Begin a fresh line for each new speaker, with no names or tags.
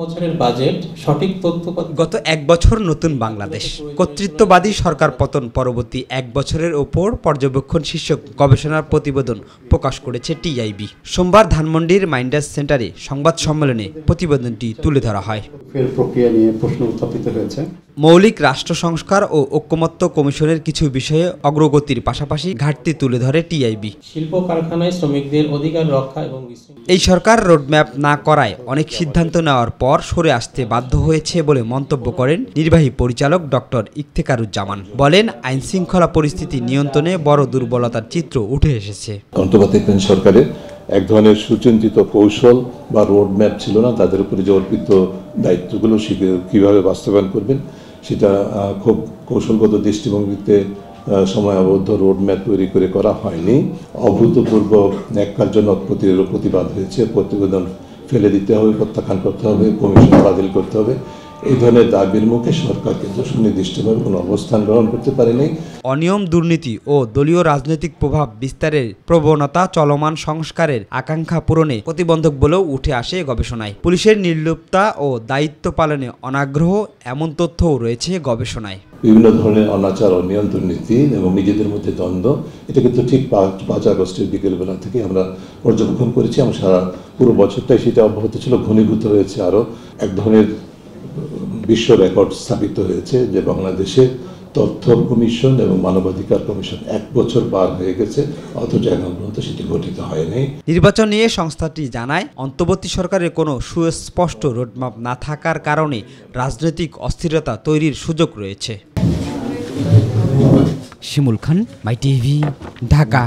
বছরের বাজেট সঠিক তথ্য।
গত এক বছর নতুন বাংলাদেশ কর্তৃত্ববাদী সরকার পতন পরবর্তী এক বছরের ওপর পর্যবেক্ষণ শীর্ষক গবেষণার প্রতিবেদন প্রকাশ করেছে টিআইবি। সোমবার ধানমন্ডির মাইন্ডাস সেন্টারে সংবাদ সম্মেলনে প্রতিবেদনটি তুলে ধরা হয়।
প্রক্রিয়া নিয়ে প্রশ্ন উত্থাপিত হয়েছে।
মৌলিক রাষ্ট্র সংস্কার ও ঐকমত্য কমিশনের কিছু বিষয়ে অগ্রগতির পাশাপাশি ঘাটতি তুলে ধরে টিআইবি।
শিল্প কারখানায় শ্রমিকদের অধিকার রক্ষা এবং
এই সরকার রোডম্যাপ না করায় অনেক সিদ্ধান্ত নেওয়ার পর সরে আসতে বাধ্য হয়েছে বলে মন্তব্য করেন নির্বাহী পরিচালক ডক্টর ইফতেখারুজ্জামান। বলেন, আইন শৃঙ্খলা পরিস্থিতি নিয়ন্ত্রণে বড় দুর্বলতার চিত্র উঠে এসেছে।
অন্তর্বর্তীকালীন সরকারের এক ধরনের সুচিন্তিত কৌশল বা রোডম্যাপ ছিল না। তাদের উপরে যে অর্পিত দায়িত্বগুলো কিভাবে বাস্তবায়ন করবেন সেটা খুব কৌশলগত দৃষ্টিভঙ্গিতে সময়াবদ্ধ রোডম্যাপ তৈরি করে করা হয়নি। অভূতপূর্ব ন্যাক্কারজনক প্রতিবাদ হয়েছে। প্রতিবেদন ফেলে দিতে হবে, প্রত্যাখ্যান করতে হবে, কমিশন বাতিল করতে হবে। এই ধরনের দাবির মুখে সরকার কিন্তু সুনির্দিষ্টভাবে কোনো অবস্থান গ্রহণ করতে পারেনি।
অনিয়ম, দুর্নীতি ও দলীয় রাজনৈতিক প্রভাব বিস্তারের প্রবণতা চলমান সংস্কারের আকাঙ্ক্ষা পূরণে প্রতিবন্ধক বলেও উঠে আসে গবেষণায়। পুলিশের নির্লিপ্ততা ও দায়িত্ব পালনে অনাগ্রহ এমন তথ্যও রয়েছে গবেষণায়।
বিভিন্ন ধরনের অনাচার, অনিয়ম, দুর্নীতি এবং নিজেদের মধ্যে দ্বন্দ্ব, এটা কিন্তু ঠিক 5 আগস্টের বিকেলবেলা থেকে আমরা পর্যবেক্ষণ করেছি এবং সারা পুরো বছরটাই সেটা অব্যাহত ছিল। ঘনীভূত হয়েছে আরও এক ধরনের বিশ্ব রেকর্ড স্থাপিত হয়েছে যে বাংলাদেশে তথ্য কমিশন এবং মানবাধিকার কমিশন 1 বছর পার হয়ে গেছে, অথচ এখন পর্যন্ত সেটি গঠিত হয়নি।
নির্বাচন নিয়ে সংস্থাটি জানায়, অন্তর্বর্তী সরকারের কোনো সুস্পষ্ট রোডম্যাপ না থাকার কারণে রাজনৈতিক অস্থিরতা তৈরির সুযোগ রয়েছে। শিমুল খান, মাই টিভি, ঢাকা।